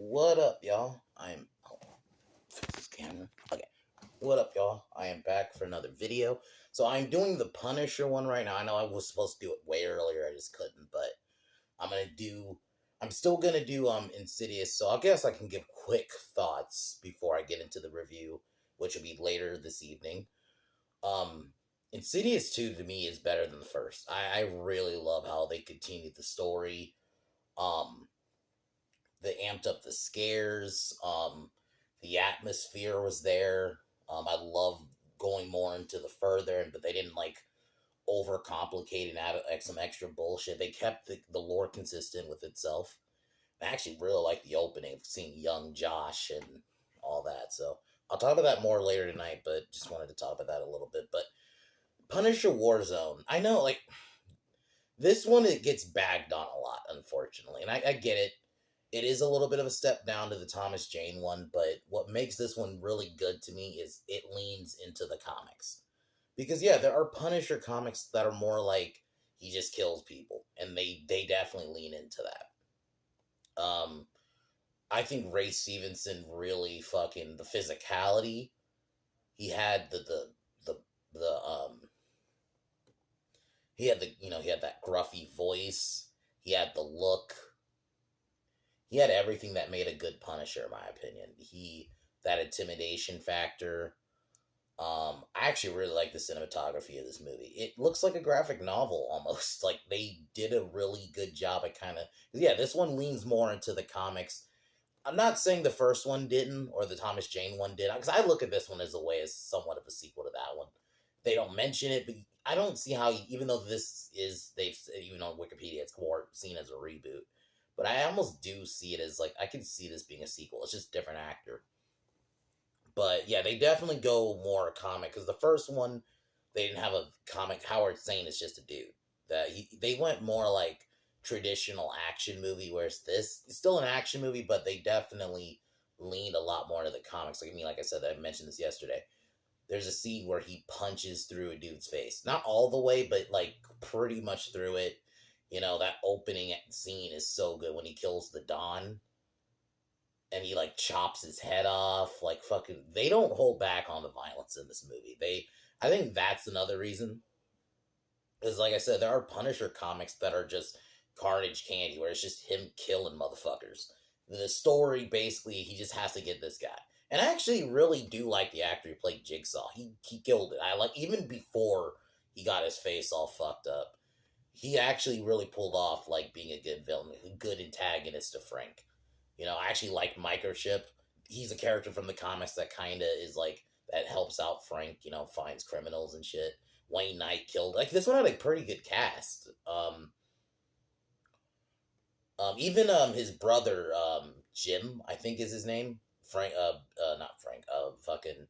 What up, y'all? Fix this camera. Okay. What up, y'all? I am back for another video. So I'm doing the Punisher one right now. I know I was supposed to do it way earlier, I just couldn't, but I'm still gonna do Insidious, so I guess I can give quick thoughts before I get into the review, which will be later this evening. Um Insidious 2 to me is better than the first. I really love how they continued the story. Um they amped up the scares. The atmosphere was there. I love going more into the further, but they didn't like overcomplicate and add like some extra bullshit. They kept the lore consistent with itself. I actually really like the opening of seeing young Josh and all that. So I'll talk about that more later tonight, but just wanted to talk about that a little bit. But Punisher Warzone, I know like this one it gets bagged on a lot, unfortunately, and I get it. It is a little bit of a step down to the Thomas Jane one, but what makes this one really good to me is it leans into the comics. Because yeah, there are Punisher comics that are more like he just kills people, and they definitely lean into that. I think Ray Stevenson really fucking the physicality. He had the he had he had that gruffy voice. He had the look. He had everything that made a good Punisher, in my opinion. That intimidation factor. I actually really like the cinematography of this movie. It looks like a graphic novel almost. Like they did a really good job at yeah, this one leans more into the comics. I'm not saying the first one didn't or the Thomas Jane one did, because I look at this one as a way as somewhat of a sequel to that one. They don't mention it, but I don't see how, even though this is, they've, even on Wikipedia, it's more seen as a reboot. But I almost do see it as, like, I can see this being a sequel. It's just a different actor. But, yeah, they definitely go more comic. Because the first one, they didn't have a comic. Howard Zane is just a dude. They went more, like, traditional action movie, whereas this is still an action movie, but they definitely leaned a lot more into the comics. Like, I mean, like I said, I mentioned this yesterday. There's a scene where he punches through a dude's face. Not all the way, but, like, pretty much through it. You know, that opening scene is so good when he kills the Don and he like chops his head off. Like fucking they don't hold back on the violence in this movie. I think that's another reason. Because like I said, there are Punisher comics that are just carnage candy where it's just him killing motherfuckers. The story basically he just has to get this guy. And I actually really do like the actor who played Jigsaw. He killed it. I like even before he got his face all fucked up. He actually really pulled off like being a good villain, a good antagonist to Frank. You know, I actually like Microchip. He's a character from the comics that kind of is like that helps out Frank. You know, finds criminals and shit. Wayne Knight killed like this one had a pretty good cast. Even his brother Jim, I think is his name. Frank, not Frank. Fucking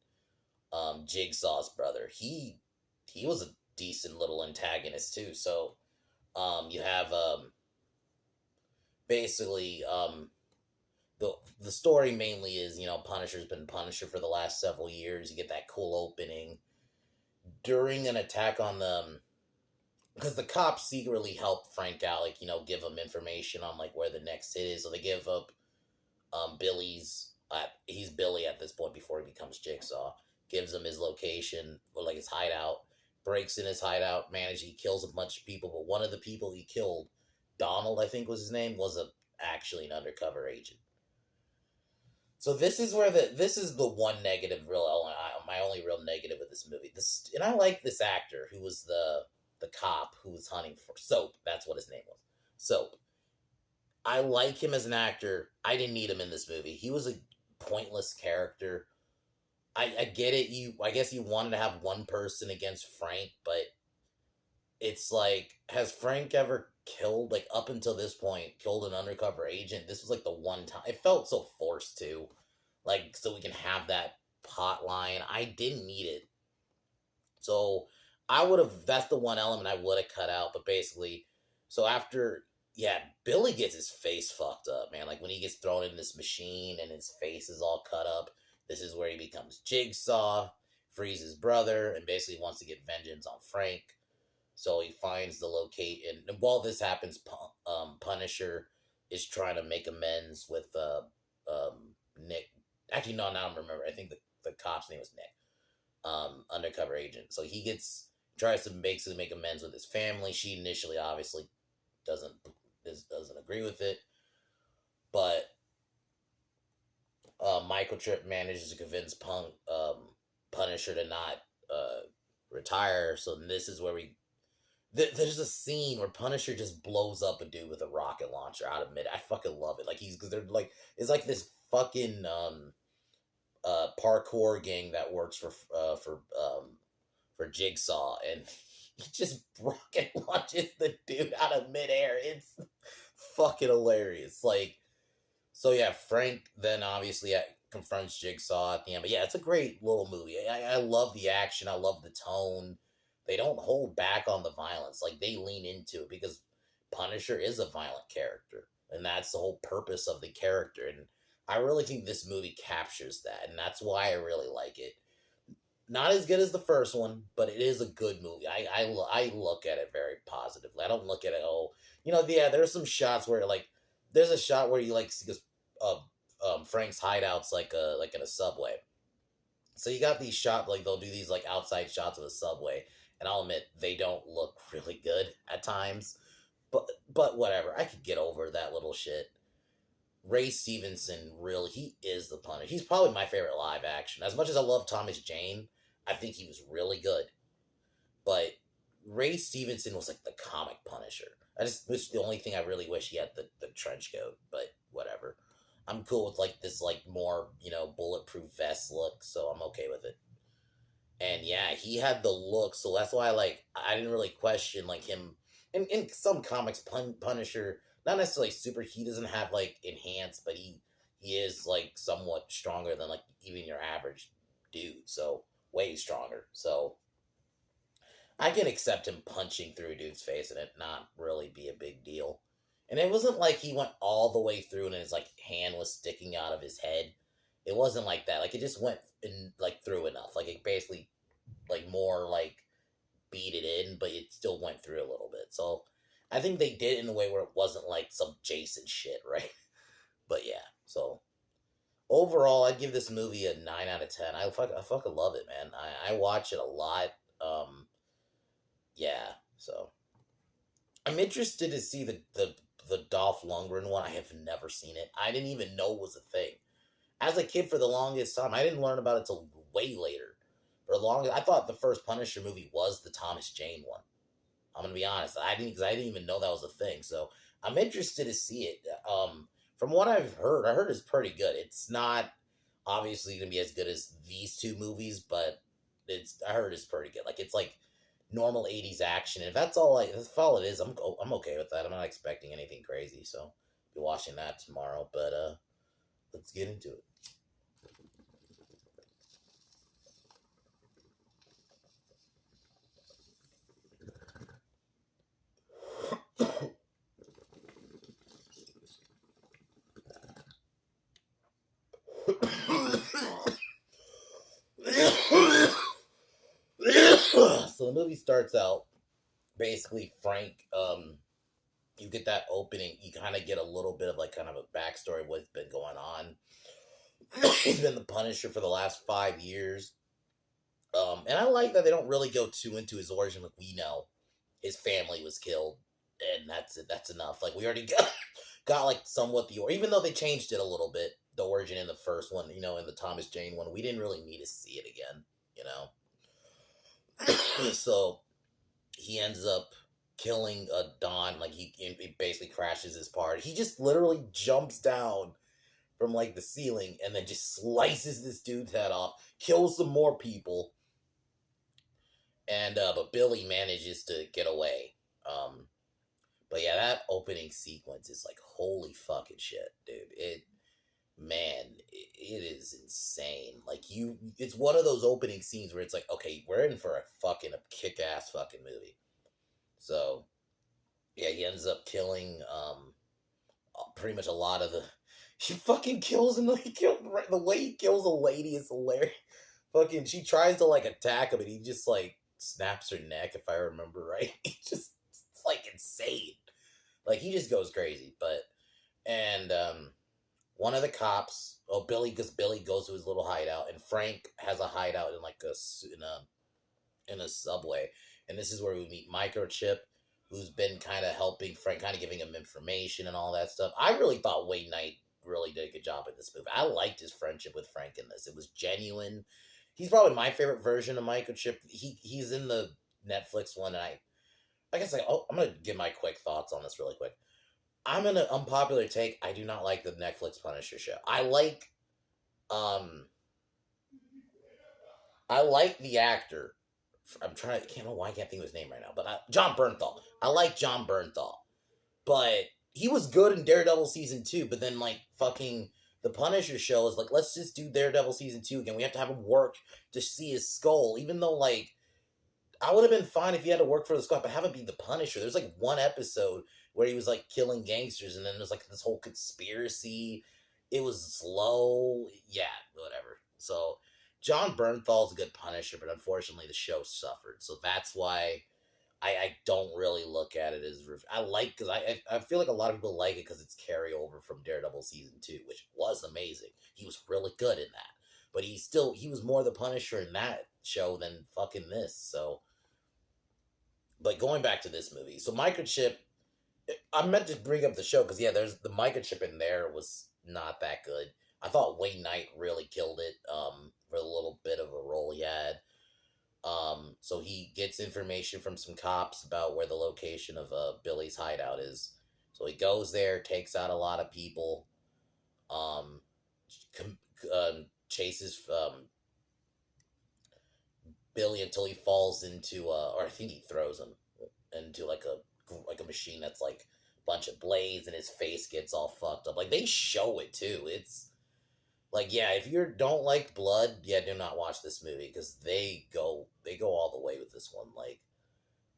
Jigsaw's brother. He was a decent little antagonist too. So you have basically the story mainly is, you know, Punisher's been Punisher for the last several years. You get that cool opening during an attack on them because the cops secretly help Frank out, like, you know, give him information on like where the next hit is. So they give up he's Billy at this point before he becomes Jigsaw. Gives him his location or like his hideout. Breaks in his hideout, he kills a bunch of people, but one of the people he killed, Donald, I think was his name, was actually an undercover agent. So this is the one negative my only real negative of this movie. And I like this actor who was the cop who was hunting for Soap. That's what his name was. Soap. I like him as an actor. I didn't need him in this movie. He was a pointless character. I get it. I guess you wanted to have one person against Frank, but it's like, has Frank ever killed, like up until this point, killed an undercover agent? This was like the one time. It felt so forced to, like, so we can have that plot line. I didn't need it. So that's the one element I would have cut out, but basically, so after, yeah, Billy gets his face fucked up, man. Like when he gets thrown in this machine and his face is all cut up. This is where he becomes Jigsaw, frees his brother, and basically wants to get vengeance on Frank. So he finds the location. And while this happens, Punisher is trying to make amends with actually, no, now I remember. I think the cop's name was Nick, undercover agent. So he tries to basically make amends with his family. She initially obviously doesn't doesn't agree with it, but Microchip manages to convince Punisher to not retire. So this is where there's a scene where Punisher just blows up a dude with a rocket launcher out of mid. I fucking love it. Like because they're like it's like this fucking parkour gang that works for Jigsaw, and he just rocket launches the dude out of midair. It's fucking hilarious. Like, so yeah, Frank then obviously confronts Jigsaw at the end. But yeah, it's a great little movie. I love the action. I love the tone. They don't hold back on the violence. Like, they lean into it because Punisher is a violent character. And that's the whole purpose of the character. And I really think this movie captures that. And that's why I really like it. Not as good as the first one, but it is a good movie. I look at it very positively. I don't look at it, yeah, there's some shots where, like, there's a shot where you, like, see this, Frank's hideout's, like in a subway. So you got these shots, like, they'll do these, like, outside shots of the subway. And I'll admit, they don't look really good at times. But whatever. I could get over that little shit. Ray Stevenson, really, he is the Punisher. He's probably my favorite live action. As much as I love Thomas Jane, I think he was really good. But Ray Stevenson was like the comic Punisher. I just wish the only thing I really wish he had the trench coat, but whatever. I'm cool with like this like more, bulletproof vest look, so I'm okay with it. And yeah, he had the look, so that's why I didn't really question like him. In some comics, Punisher, not necessarily super. He doesn't have like enhanced, but he is like somewhat stronger than like even your average dude. So way stronger. So I can accept him punching through a dude's face and it not really be a big deal. And it wasn't like he went all the way through and his like hand was sticking out of his head. It wasn't like that. Like it just went in like through enough. Like it basically like more like beat it in, but it still went through a little bit. So I think they did it in a way where it wasn't like some Jason shit, right? But yeah, so overall, I'd give this movie a 9 out of 10. I fucking love it, man. I watch it a lot. Yeah, so I'm interested to see the Dolph Lundgren one. I have never seen it. I didn't even know it was a thing. As a kid, for the longest time, I didn't learn about it till way later. For the longest, I thought the first Punisher movie was the Thomas Jane one. I'm gonna be honest. I didn't even know that was a thing. So I'm interested to see it. From what I heard it's pretty good. It's not obviously gonna be as good as these two movies, but I heard it's pretty good. Like it's like normal '80s action. And if that's all it is, I'm okay with that. I'm not expecting anything crazy. So I'll be watching that tomorrow. But let's get into it. So the movie starts out basically Frank. You get that opening. You kind of get a little bit of like kind of a backstory of what's been going on. He's been the Punisher for the last 5 years. And I like that they don't really go too into his origin. Like we know his family was killed, and that's it. That's enough. Like we already got like somewhat even though they changed it a little bit, the origin in the first one, in the Thomas Jane one, we didn't really need to see it again, So he ends up killing Don. Like he basically crashes his party. He just literally jumps down from like the ceiling and then just slices this dude's head off, kills some more people, and but Billy manages to get away. But yeah, that opening sequence is like holy fucking shit, dude. It is insane. Like it's one of those opening scenes where it's like, okay, we're in for a kick-ass fucking movie. So yeah, he ends up killing pretty much a lot of the. He fucking kills him. The way he kills a lady is hilarious. Fucking, she tries to like attack him, and he just like snaps her neck, if I remember right. It's like insane. Like he just goes crazy. And one of the cops, because Billy goes to his little hideout, and Frank has a hideout in like in a subway, and this is where we meet Microchip, who's been kind of helping Frank, kind of giving him information and all that stuff. I really thought Wayne Knight really did a good job in this movie. I liked his friendship with Frank in this. It was genuine. He's probably my favorite version of Microchip. He's in the Netflix one, and I guess I'm gonna give my quick thoughts on this really quick. I'm an unpopular take. I do not like the Netflix Punisher show. Um I like the actor. I can't remember why I can't think of his name right now, but John Bernthal. I like John Bernthal, but he was good in Daredevil season 2. But then like fucking the Punisher show is like, let's just do Daredevil season 2 again. We have to have him work to see his skull, even though like I would have been fine if he had to work for the skull, but have him be the Punisher. There's like one episode where he was like killing gangsters, and then there's like this whole conspiracy. It was slow, yeah, whatever. So John Bernthal's a good Punisher, but unfortunately the show suffered. So that's why I don't really look at it as I like, because I feel like a lot of people like it because it's carryover from Daredevil season 2, which was amazing. He was really good in that, but he was more the Punisher in that show than fucking this. So, but going back to this movie, so Microchip, I meant to bring up the show because yeah, there's the Microchip in there was not that good. I thought Wayne Knight really killed it for the little bit of a role he had. So he gets information from some cops about where the location of Billy's hideout is. So he goes there, takes out a lot of people, um, chases Billy until he falls into, or I think he throws him into like a machine that's like a bunch of blades, and his face gets all fucked up. Like they show it too. It's like, yeah, if you don't like blood, yeah, do not watch this movie because they go all the way with this one. Like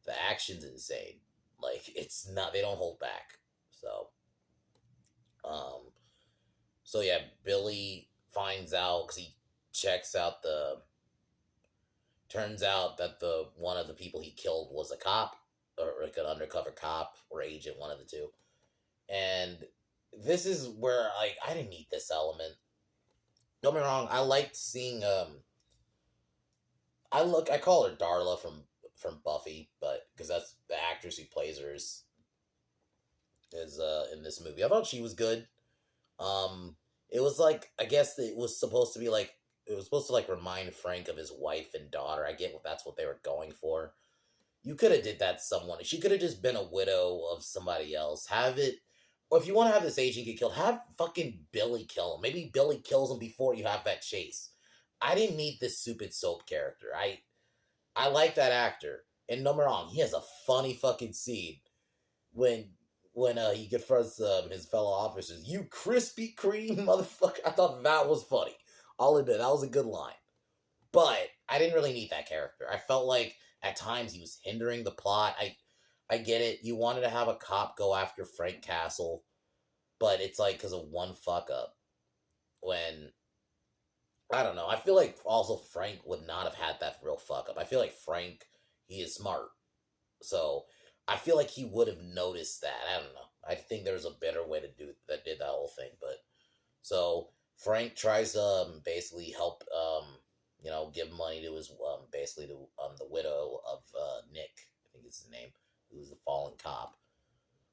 the action's insane. Like it's not, they don't hold back. So, um, so yeah, Billy finds out because he checks out turns out that the one of the people he killed was a cop, or like an undercover cop or agent, one of the two. And this is where like I didn't need this element. Don't get me wrong, I liked seeing I call her Darla from Buffy, but because that's the actress who plays her is in this movie. I thought she was good. It was like, I guess it was supposed to be like, it was supposed to like remind Frank of his wife and daughter. I get what that's what they were going for. You could have did that someone. She could have just been a widow of somebody else. Have it, or if you want to have this agent get killed, have fucking Billy kill him. Maybe Billy kills him before you have that chase. I didn't need this stupid soap character. I like that actor, and don't get me wrong, he has a funny fucking scene when he confronts his fellow officers. You Krispy Kreme motherfucker! I thought that was funny. I'll admit that was a good line, but I didn't really need that character. I felt like at times he was hindering the plot. I get it. You wanted to have a cop go after Frank Castle, but it's like because of one fuck up. When I don't know. I feel like also Frank would not have had that real fuck up. I feel like Frank, he is smart. So I feel like he would have noticed that. I don't know. I think there was a better way to do that, did that whole thing. But so Frank tries to basically help, give money to his, basically to the widow of Nick, I think is his name, who's the fallen cop.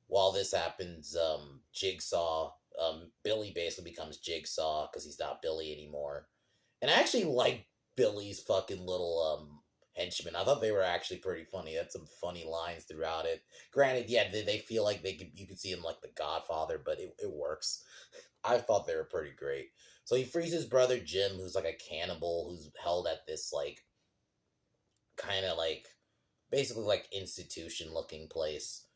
While this happens, Jigsaw, Billy basically becomes Jigsaw because he's not Billy anymore. And I actually like Billy's fucking little henchmen. I thought they were actually pretty funny. They had some funny lines throughout it. Granted, yeah, they feel like you could see him like the Godfather, but it works. I thought they were pretty great. So he frees his brother Jim, who's like a cannibal, who's held at this like kind of like basically like institution looking place.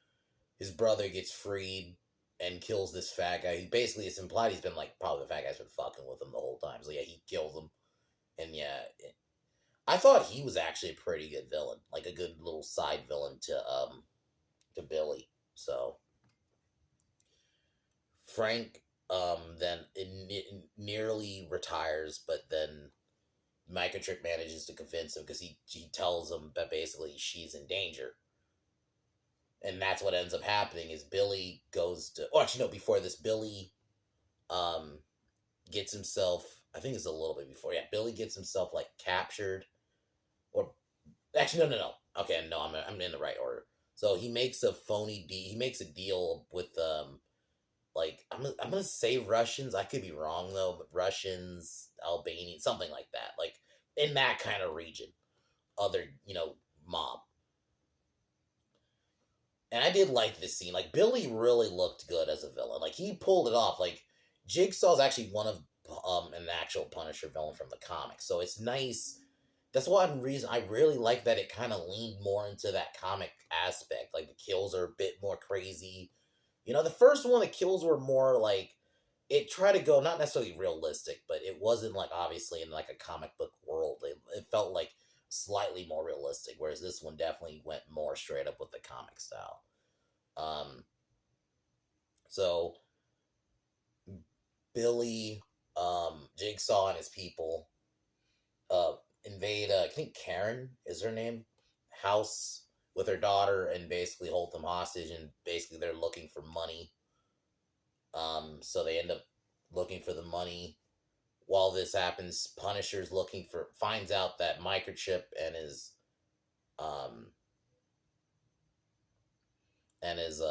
His brother gets freed and kills this fat guy. He basically, it's implied he's been like, probably the fat guy's been fucking with him the whole time. So yeah, he kills him. And yeah, I thought he was actually a pretty good villain, like a good little side villain to Billy. So Frank then nearly retires, but then Microchip manages to convince him because he tells him that basically she's in danger. And that's what ends up happening is Billy goes to... Oh, actually, no, before this, Billy um, gets himself. I think it's a little bit before. Yeah, Billy gets himself like captured, or actually, no. Okay, no, I'm in the right order. So he makes a phony deal. He makes a deal with like I'm gonna say Russians. I could be wrong though, but Russians, Albanian, something like that. Like in that kind of region, other mob. And I did like this scene. Like Billy really looked good as a villain. Like he pulled it off. Like Jigsaw's actually one of an actual Punisher villain from the comics. So it's nice. That's one reason I really like that it kind of leaned more into that comic aspect. Like the kills are a bit more crazy. The first one, the kills were more like it tried to go not necessarily realistic, but it wasn't like obviously in like a comic book world. It felt like slightly more realistic, whereas this one definitely went more straight up with the comic style. Um, so Billy, Jigsaw, and his people invade. I think Karen is her name. House with her daughter and basically hold them hostage, and basically they're looking for money. So they end up looking for the money. While this happens, Punisher's finds out that Microchip um and his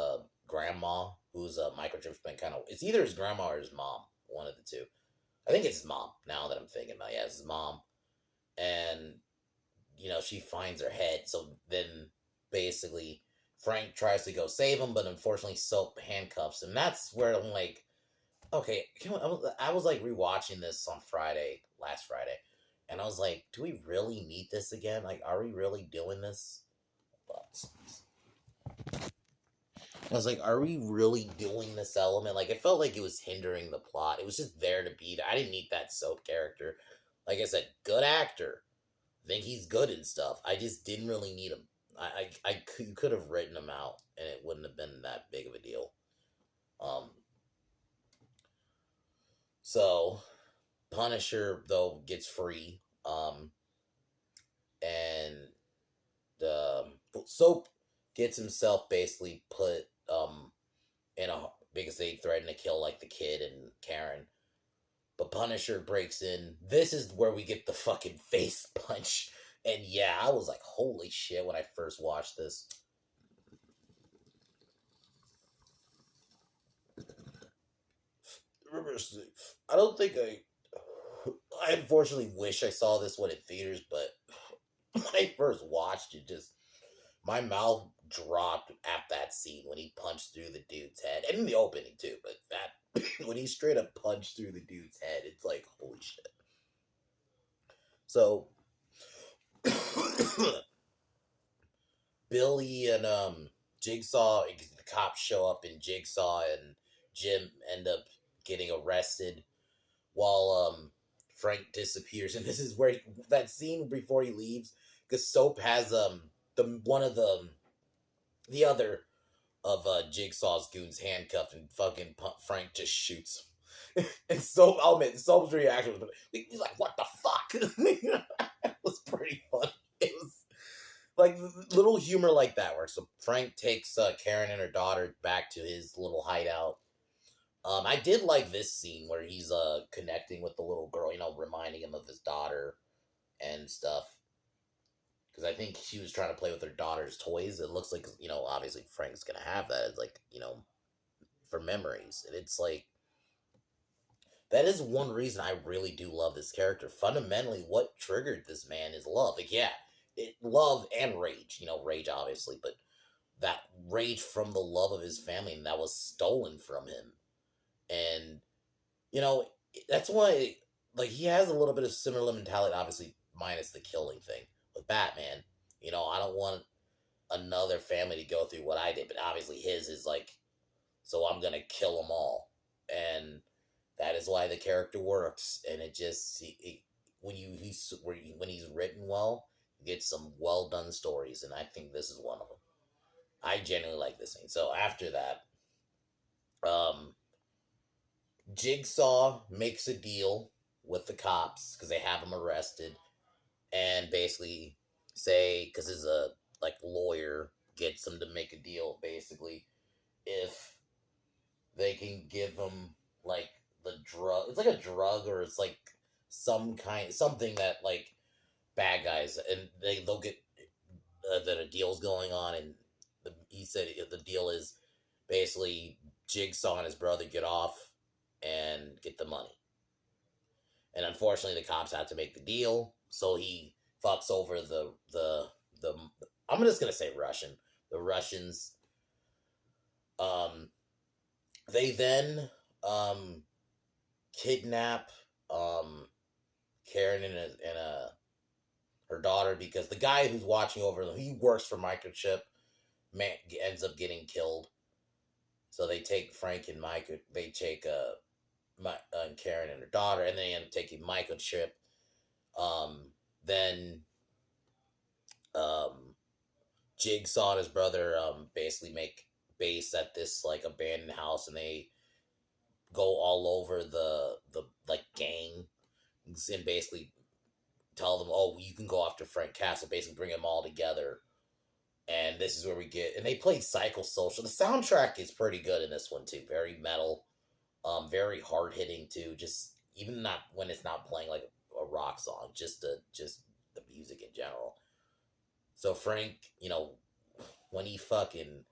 grandma, who's Microchip's been kind of, it's either his grandma or his mom, one of the two. I think it's his mom. Now that I'm thinking about it, yeah, it's his mom, and she finds her head. So then basically Frank tries to go save him, but unfortunately Soap handcuffs him. That's where I'm like, okay, I was like rewatching this on last Friday, and I was like, do we really need this again? Like, are we really doing this? I was like, are we really doing this element? Like, it felt like it was hindering the plot. It was just there to be there. I didn't need that Soap character. Like I said, good actor. I think he's good and stuff. I just didn't really need him. You could have written him out, and it wouldn't have been that big of a deal. So Punisher though gets free, and the Soap gets himself basically put in a because they threaten to kill like the kid and Karen. But Punisher breaks in. This is where we get the fucking face punch. And yeah, I was like, holy shit when I first watched this. I don't think I unfortunately wish I saw this one in theaters, but when I first watched it, just my mouth dropped at that scene when he punched through the dude's head. And in the opening too, but that when he straight up punched through the dude's head, it's like, holy shit. So Billy and Jigsaw, the cops show up, and Jigsaw and Jim end up getting arrested while Frank disappears. And this is where that scene before he leaves, because Soap has the one of the other of Jigsaw's goons handcuffed, and fucking Frank just shoots. And so I'll admit Soap's reaction was, he's like, "What the fuck?" It was pretty funny. It was like little humor like that works. So Frank takes Karen and her daughter back to his little hideout. I did like this scene where he's connecting with the little girl, reminding him of his daughter and stuff. Because I think she was trying to play with her daughter's toys. It looks like, obviously Frank's gonna have that as like, for memories. And it's like, that is one reason I really do love this character. Fundamentally, what triggered this man is love. Like, yeah, love and rage. Rage obviously, but that rage from the love of his family, and that was stolen from him. And that's why, like, he has a little bit of similar mentality, obviously minus the killing thing with Batman. I don't want another family to go through what I did, but obviously his is like, so I'm gonna kill them all. And that is why the character works. And it just when he's written well, you get some well done stories, and I think this is one of them. I genuinely like this thing. So after that, Jigsaw makes a deal with the cops because they have him arrested, and basically say, because his like lawyer gets him to make a deal, basically if they can give him like the drug. It's like a drug, or it's like something that like bad guys, and they'll get that a deal's going on, and he said the deal is basically Jigsaw and his brother get off and get the money. And unfortunately, the cops have to make the deal, so he fucks over the. I'm just gonna say Russian. The Russians. Um, they then kidnap Karen and her daughter, because the guy who's watching over them, he works for Microchip, man, ends up getting killed. So they take Frank and Micah. They take Karen and her daughter, and they end up taking Microchip. Then Jigsaw and his brother basically make base at this like abandoned house, and they go all over the like gang, and basically tell them, oh, you can go after Frank Castle, basically bring them all together. And this is where we get, and they played Psychosocial. The soundtrack is pretty good in this one too, very metal, very hard hitting too. Just even not when it's not playing like a rock song, just the music in general. So Frank, when he fucking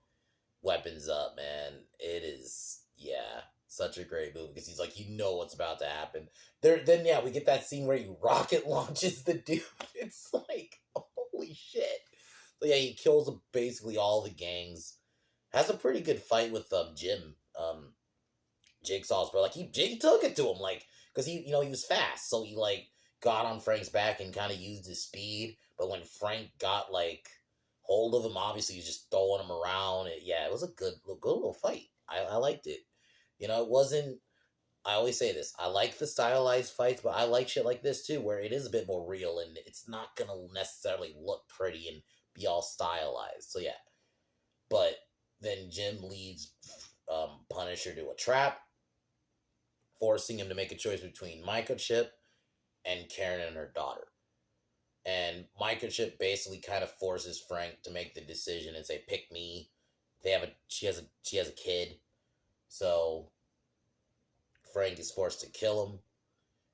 weapons up, man, it is, yeah, such a great movie, because he's like, what's about to happen. Then we get that scene where he rocket launches the dude. It's like, holy shit. So yeah, he kills basically all the gangs. Has a pretty good fight with Jim, Jigsaw's brother. Like he took it to him, like, because he was fast, so he like got on Frank's back and kind of used his speed. But when Frank got like hold of him, obviously he's just throwing him around. It was a good little fight. I liked it. It wasn't. I always say this. I like the stylized fights, but I like shit like this too, where it is a bit more real and it's not gonna necessarily look pretty and be all stylized. So yeah, but then Jim leads Punisher to a trap, forcing him to make a choice between Microchip and Karen and her daughter. And Microchip basically kind of forces Frank to make the decision and say, "Pick me." She has a kid, so Frank is forced to kill him,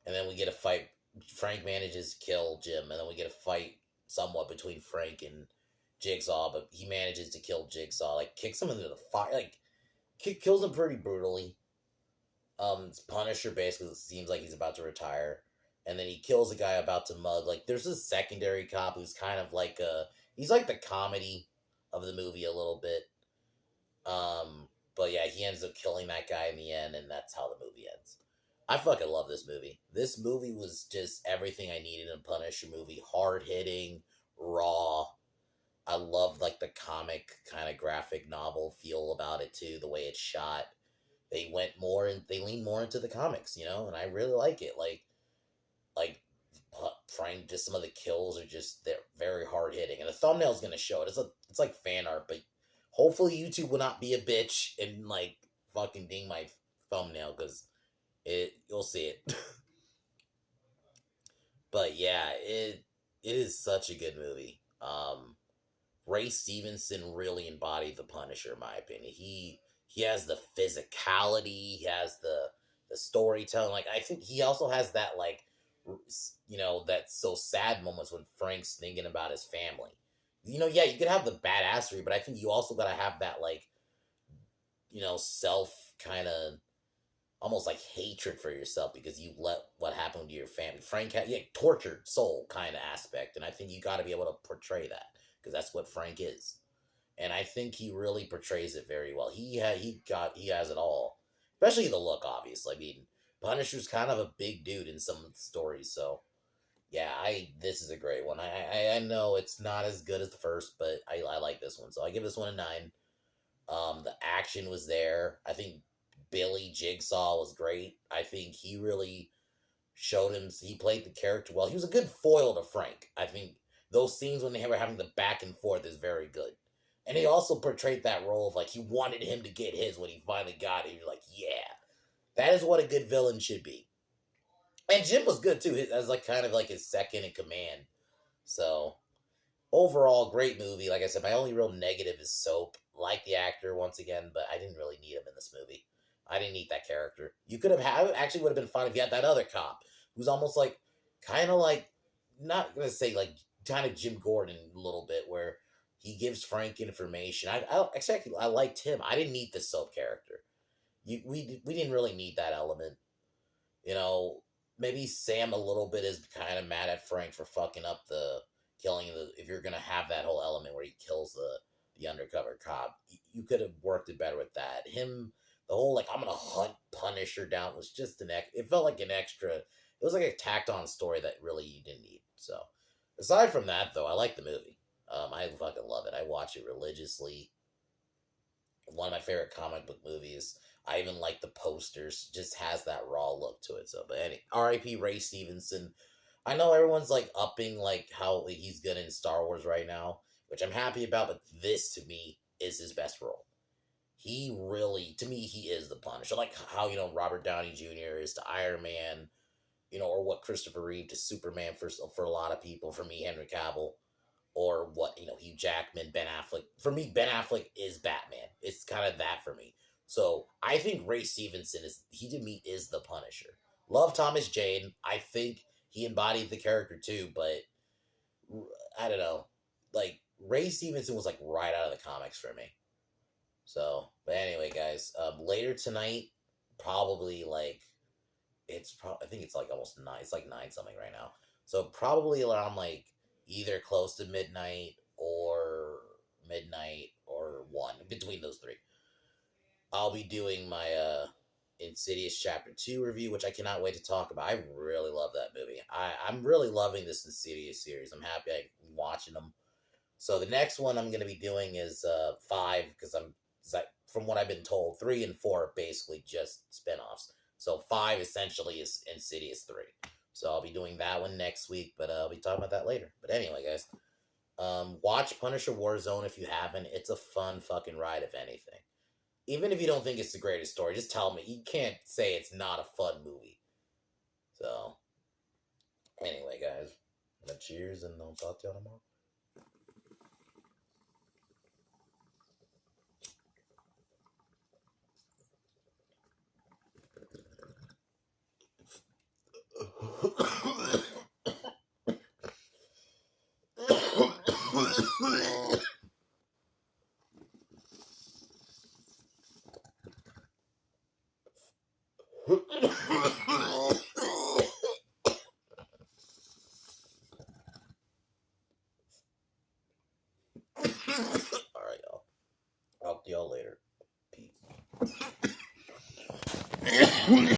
and then we get a fight. Frank manages to kill Jim, and then we get a fight somewhat between Frank and Jigsaw, but he manages to kill Jigsaw, like kicks him into the fire, like kills him pretty brutally. Punisher basically seems like he's about to retire, and then he kills a guy about to mug. Like there's a secondary cop who's kind of like he's like the comedy of the movie a little bit. But yeah, he ends up killing that guy in the end, and that's how the movie ends. I fucking love this movie. This movie was just everything I needed in a Punisher movie. Hard hitting, raw. I love like the comic kind of graphic novel feel about it too. The way it's shot. They leaned more into the comics, and I really like it. Like Frank, just some of the kills are they're very hard hitting, and the thumbnail's gonna show it. It's like fan art, but hopefully YouTube will not be a bitch and like fucking ding my thumbnail, because you'll see it. But yeah, it is such a good movie. Ray Stevenson really embodied the Punisher, in my opinion. He has the physicality, he has the storytelling. Like I think he also has that like that so sad moments when Frank's thinking about his family. Yeah, you could have the badassery, but I think you also gotta have that like self kind of almost like hatred for yourself, because you let what happened to your family. Frank had tortured soul kind of aspect, and I think you got to be able to portray that, because that's what Frank is, and I think he really portrays it very well. He has it all, especially the look. Obviously, I mean, Punisher's kind of a big dude in some stories, so yeah, this is a great one. I know it's not as good as the first, but I like this one, so I give this one a 9. The action was there. I think Billy Jigsaw was great. I think he really showed him. He played the character well. He was a good foil to Frank. I think those scenes when they were having the back and forth is very good. And he also portrayed that role of like he wanted him to get his when he finally got it. You're like, yeah, that is what a good villain should be. And Jim was good too, as like kind of like his second in command. So overall, great movie. Like I said, my only real negative is Soap. Like the actor once again, but I didn't really need him in this movie. I didn't need that character. You could have had, actually would have been fun if you had that other cop who's almost like, kind of like, not gonna say like kind of Jim Gordon a little bit, where he gives Frank information. I liked him. I didn't need the soap character. We didn't really need that element. You know, maybe Sam a little bit is kind of mad at Frank for fucking up the killing the. If you're gonna have that whole element where he kills the undercover cop, you could have worked it better with that. Him, the whole like I'm gonna hunt Punisher down was just it felt like an extra. It was like a tacked on story that really you didn't need. So aside from that, though, I like the movie. I fucking love it. I watch it religiously. One of my favorite comic book movies. I even like the posters. Just has that raw look to it. So, but anyway, R.I.P. Ray Stevenson. I know everyone's like upping like how he's good in Star Wars right now, which I'm happy about. But this to me is his best role. He really, to me, he is the Punisher. Like how Robert Downey Jr. is to Iron Man, or what Christopher Reeve to Superman for a lot of people. For me, Henry Cavill. Or what, Hugh Jackman, Ben Affleck. For me, Ben Affleck is Batman. It's kind of that for me. So I think Ray Stevenson to me is the Punisher. Love Thomas Jane. I think he embodied the character too, but I don't know. Like Ray Stevenson was like right out of the comics for me. So, but anyway, guys, later tonight, probably like I think it's like almost 9. It's like 9 something right now. So probably around like either close to midnight or 1, between those 3. I'll be doing my Insidious Chapter 2 review, which I cannot wait to talk about. I really love that movie. I'm really loving this Insidious series. I'm happy I'm watching them. So the next one I'm going to be doing is 5, because from what I've been told, 3 and 4 are basically just spinoffs. So 5 essentially is Insidious 3. So I'll be doing that one next week, but I'll be talking about that later. But anyway, guys, watch Punisher Warzone if you haven't. It's a fun fucking ride, if anything. Even if you don't think it's the greatest story, just tell me. You can't say it's not a fun movie. So, anyway, guys, cheers, and I'll talk to y'all tomorrow.